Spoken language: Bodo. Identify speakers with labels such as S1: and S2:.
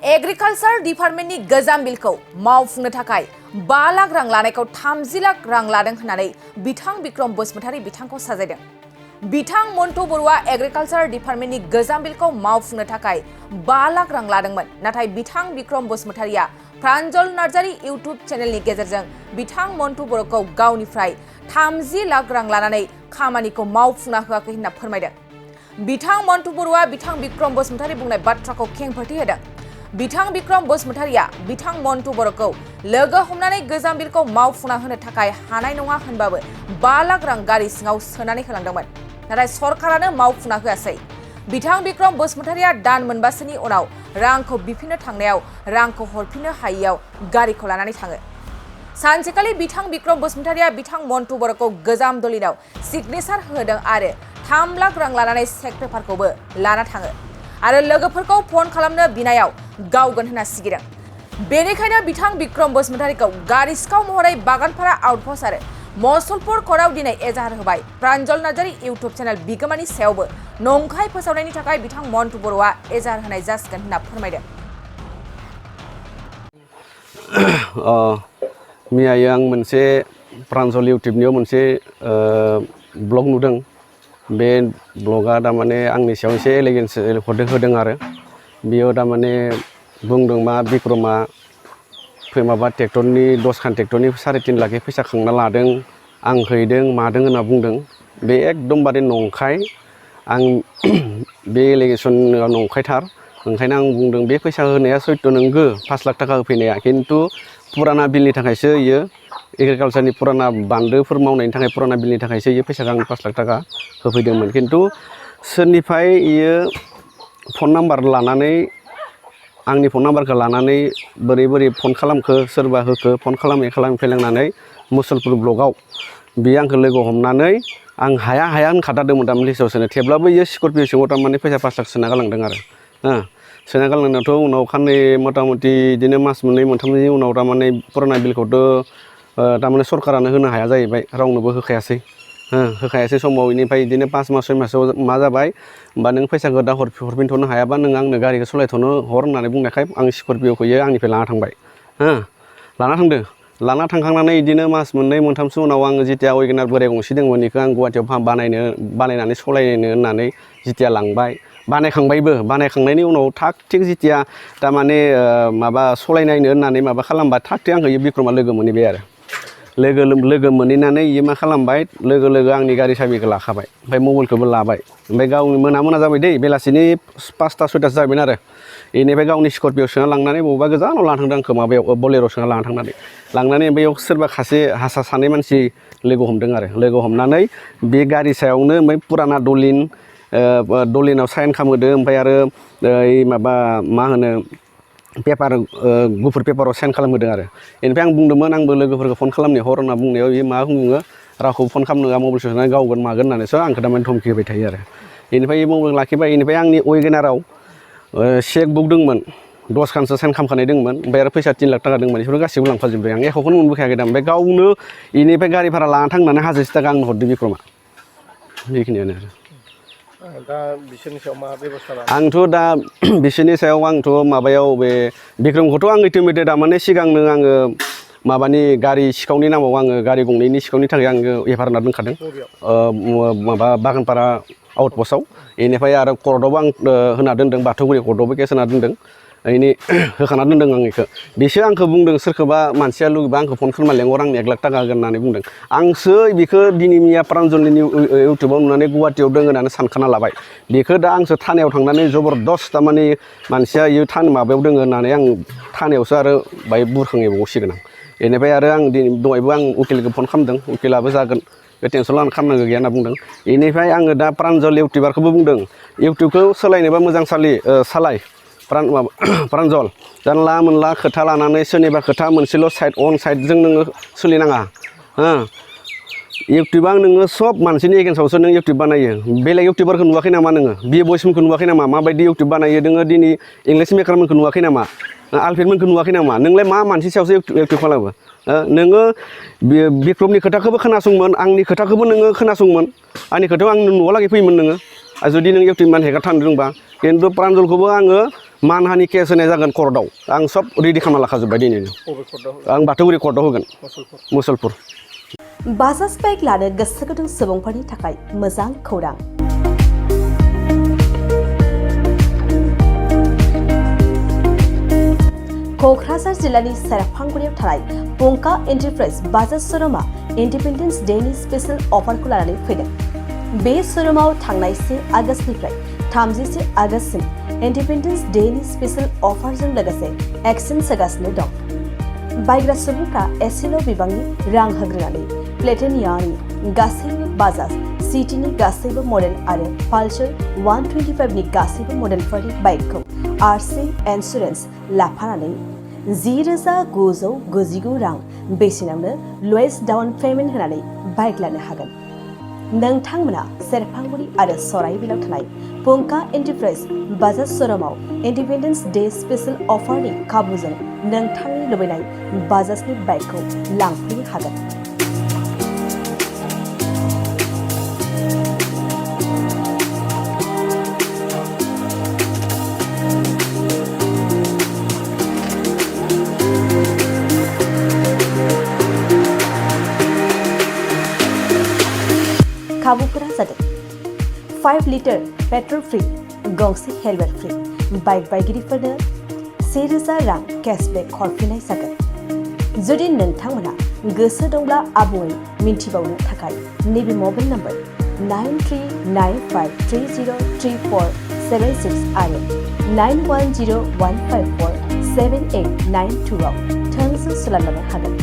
S1: एग्रिकालचार डिपार्टमेन्टनि गोजाम बिलखौ मावफुंनो थाखाय 5 लाख रां लानायखौ 30 लाख रां लादों होननानै बिथां बिक्रम बसुमतारी बिथांखौ साजायदों। बिथां मन्टु बर'आ एग्रिकालचार डिपार्टमेन्टनि गोजाम बिलखौ मावफुंनो थाखाय 5 लाख रां लादोंमोन, नाथाय बिथां बिक्रम बसुमतारीया प्रान्जल नार्जारी इउट्युब चेनेलनि गेजेरजों बिथां मन्टु बर'खौ गावनिफ्राय 30 लाख रां लानानै खामानिखौ मावफुंना होआखै होनना फोरमायदों। बिथां मन्टु बर'आ बिथां बिक्रम बसुमतारी बुंनाय बाथ्राखौ खेंफोरथि होदों। बिथां बिक्रम बसुमतारीया बिथां मन्टु बर'खौ लोगो हमनानै गोजाम बिलखौ मावफुंना होनो थाखाय हानाय नङा होनबाबो 5 लाख रां गारि सिङाव सोनानै होलांदोंमोन, नाथाय सरकारानो मावफुंना होआसै। बिथां बिक्रम बसुमतारीया दान मोनबासोनि उनाव रांखौ बिफिननो थांनायाव रांखौ हरफिननो हायैयाव गारिखौ लानानै थाङो। सानसेखालि बिथां बिक्रम बसुमतारीया बिथां मन्टु बर'खौ गोजाम दलिनाव सिगनेचार होदों आरो 3 लाख रां लानानै चेक पेपारखौबो लाना थाङो आरो लोगोफोरखौ फन खालामनो बिनायाव गावगोन होनना सिगिदों। बेनिखायनो बिथां बिक्रम बसुमतारीखौ गारि सिखाव महरै बागानपारा आउटपस्ट आरो मसलपुर कर्टआव दिनै एजाहार होबाय। प्रान्जल नार्जारी इउट्युब चेनेल बिगोमानि सायावबो नंखाय फोसावनायनि थाखाय बिथां मन्टु बर'आ एजाहार होनाय जासिगोन होनना फोरमायदों।
S2: मैयायो आं मोनसे प्रान्जल इउट्युबनियाव मोनसे ब्लग नुदों। बे ब्लगा थारमाने आंनि सायाव एसे एलिगेन्स होदों आरो बेयाव थारमाने बुंदों मा बिक्रमा माबा ट्रेक्टरनि 10 खान ट्रेक्टरनि 3.5 लाख फैसा खांना लादों, आं हैदों मादों होनना बुंदों। बे एकदमबारे नंखाय। आं बे एलिगेसन नंखायथार। ओंखायनो आं बुंदों बे फैसा होनाया सैथ' नंगौ, 5 लाख थाखा होफैनाया, खिन्थु पुराना बिलनि थाखायसो इयो एग्रिकालचारनि पुराना बान्दोफोर मावनायनि थाखाय पुराना बिलनि थाखायसो इयो फैसाखौ आं 5 लाख थाखा होफैदोंमोन। खिन्थु सोरनिफ्राय इयो फन नाम्बार लानानै आंनि फन नाम्बारखौ लानानै बोरै फन खालामखो, सोरबा होखो, फन खालामै फैलांनानै मुसलपुर ब्लकआव बियो आंखौ लोगो हमनानै आं हाया होनखादादोंमोन थारमाने लिस्टआव सोनो, थेवब्लाबो इयो स्करपिअ सिङाव थारमाने फैसा 5 लाख सोना गालांदों आरो सोना गालांनायावथ' उनाव खाननै मथा मथि बिदिनो मास मोननै मोनथामनि उनाव थारमाने पुराना बिलखौथ' थारमाने सरकारानो होनो हाया जाहैबाय, रावनोबो होखायासै समाव। बेनिफ्राय बिदिनो 5 मास 6 मासाव मा जाबाय, होमबा नों फैसाखौ दा हरफिनथ'नो हायाबा नों आंनो गारिखौ सालायथ'नो हर होननानै बुंनायखाय आं स्करपिअखौ आंनिफ्राय लाना थांबाय। लाना थांखांनानै बिदिनो मास मोननै मोनथामसो उनाव आङो जिथिया वेगेनार बोराय गंसे दंमोन बेखौ आं गुवाहाटियाव बानायनानै सालायनो होननानै जिथिया लांबाय, बानायखांनायनि उनाव थाग थिग जिथिया थारमाने माबा सालायनायनो होननानै माबा खालामबा थाग थिग आंखौ बिक्रमा लोगो मोनहैबाय आरो लोगो मोनहैनानै इयो मा खालामबाय, लोगो आंनि गारि साबिखौ लाखाबाय, ओमफ्राय मबाइलखौबो लाबाय। ओमफ्राय गावनि मोना जाबाय दै, बेलासिनि 5ता 6तासो जाबायमोन आरो बेनिफ्राय गावनि स्करपिअ सोना लांनानै बबेबा गोजानाव लाना थांदों आंखौ माबायाव बलेर' सोना लांनानै बेयाव सोरबा हारसा सानै मानसि लोगो हमदों आरो लोगो हमनानै बे गारि सायावनो ओमफ्राय पुराना दलिनाव साइन खालामहोदों, ओमफ्राय आरो माबा मा होनो पेपार गुफुर पेपाराव साइन खालामहोदों आरो। बेनिफ्राय आं बुंदोंमोन आंबो लोगोफोरखौ फन खालामनो हर होनना बुंनायाव बियो मा बुङो, रावखौ फन खालामनो होआ, मबाइल सोनानै गावगोन मागोन होननानैसो आंखौ थारमाने धमखि होबाय थायो आरो। बेनिफ्राय मबाइल लाखिबाय। बेनिफ्राय आंनि वेगेनाराव चेक बुक दंमोन, 10 खानसो साइन खालामखानाय दंमोन, ओमफ्राय आरो फैसा 3 लाख थाखा दंमोन, बेफोर गासैबो लांफाजोब्बाय आं, एख'खौनो मोनबोखायाखै दा। ओमफ्राय गावनो बेनिफ्राय गारि भारा लाना थांनानै हाजारसे थाखा आंनो हरदों बिक्रमा। बेखिनियानो आरो।
S3: दा बिसोरनि सायाव मा बेबस्था लादों?
S2: आंथ' दा बिसोरनि सायाव माबायाव बे बिक्रमखौथ' आं इटिमेटेड माने सिगांनो आङो माबानि गारि सिखावनि नामाव आङो गारि गंनैनि सिखावनि थाखाय आङो एफआइआर होना दोनखादों माबा बागानपारा आउटपस्टआव। बेनिफ्राय आरो कर्टआवबो आं होना दोनदों, बाथौगुरि कर्टआवबो केस होना दोनदों, होखाना दोनदों आं बेखौ। बिसोर आंखौ बुंदों सोरखौबा मानसिया लुगैबा आंखौ फन खालामना लेंहर, आं 1 लाख थाखा होगोन होननानै बुंदों। आंसो बेखौ दिनै मैया प्रान्जलनि इउट्युबाव नुनानै गुवाहाटियाव दङ होननानै सानखाना लाबाय। बेखौ दा आंसो थानायाव थांनानै जबरदस्त थारमाने मानसिया इयो माबायाव दङ होननानै आं थानायावसो आरो बाहाय बुरखांबावसिगोन आं। बेनिफ्राय आरो आं दहायबो आं उकिलखौ फन खालामदों, उकिलाबो जागोन, बे टेनसन लानो खालामनांगौ गैया होनना बुंदों। बेनिफ्राय आङो दा प्रान्जल इउटिउबारखौबो बुंदों, इउटिउबखौ सोलायनोबा मोजां सालाय प्रान्जल, जानला मोनला खोथा लानानै सोरनिबा खोथा मोनसेल' अन साइडजों नोङो सोलिनाङा। इउटिउबा नोङो सब मानसिनि एगेन्स्टआवसो नों इउटिउब बानायो। बेलेग इउटिउबारखौ नुवाखै नामा नोङो? बि बयसमोनखौ नुवाखै नामा? माबायदि इउटिउब बानायो नोङो? दिनै इंलिश मेकारमोनखौ नुवाखै नामा? आलफ्रेडमोनखौ नुवाखै नामा? नोंलाय मा मानसि सायावसो इउटिउब खालामो? नोङो बिक्रमनि खोथाखौबो खोनासंमोन, आंनि खोथाखौबो नोङो खोनासंमोन, आंनि खोथायाव आं न'आव लागै फैयोमोन नोङो जुदि नों इउटिउब मान हेगार थानो रोंबा। खिन्थु प्रान्जलखौबो आङो मानहानि केस होनाय जागोन कर्टआव आं सब रेडि खालामना लाखाजोब्बाय दिनैनो
S3: बबे कर्टआव
S2: आं बाथौगुरि कर्टआव होगोन
S3: मुसलपुर
S2: मुसलपुर
S4: बाजाज बाइक लानो गोसो गुदुं सुबुंफोरनि थाखाय मोजां खौरां क'क्राझार जिल्लानि सेरफांगुरियाव थानाय पंका एन्टारप्राइज बाजाज श'रुमा इन्डिपेन्डेन्स डेनि स्पेशल अफारखौ लानानै फैदों। बे श'रुमाव थांनाय 1 आगस्तनिफ्राय 31 आगस्तसिम इन्डिपेन्डेन्स डेनि स्पेशल अफारजों लोगोसे एक्सचेन्ज सोगासिनो दं। बायग्रा सुबुंफ्रा एसेल' बिबांनि रां होग्रोनानै प्लेटिनियानि गासैबो बाजाज सिटिनि गासैबो मडेल आरो पालसार 125नि गासैबो मडेलफोरनि बाइकखौ आरसि इन्सुरेन्स लाफानानै 10,999 रां बेसेनावनो लवेस्ट डाउन पेमेन्ट होनानै बाइक लानो हागोन। नोंथांमोना सेरफांगुरि आरो सराइबिलाव थानाय पंका एन्टारप्राइज बाजाज श'रुमाव इन्डिपेन्डेन्स डे स्पेशल अफारनि खाबुजों नोंथांनि लुबैनाय बाजाजनि बाइकखौ लांफैनो हागोन। खाबुफोरा जादों 5 लिटार पेट्रल फ्री गंसे हेलमेट फ्री बाइक बायगिरिफोरनो 1,000 रां केशबेक हरफिननाय जागोन। जुदि नोंथांमोना गोसो दंब्ला आबुङै मिन्थिबावनो थाखाय नैबे मबाइल नम्बर 9395303476 आरो 9101547892 आव थोंजों सोलायनो हागोन।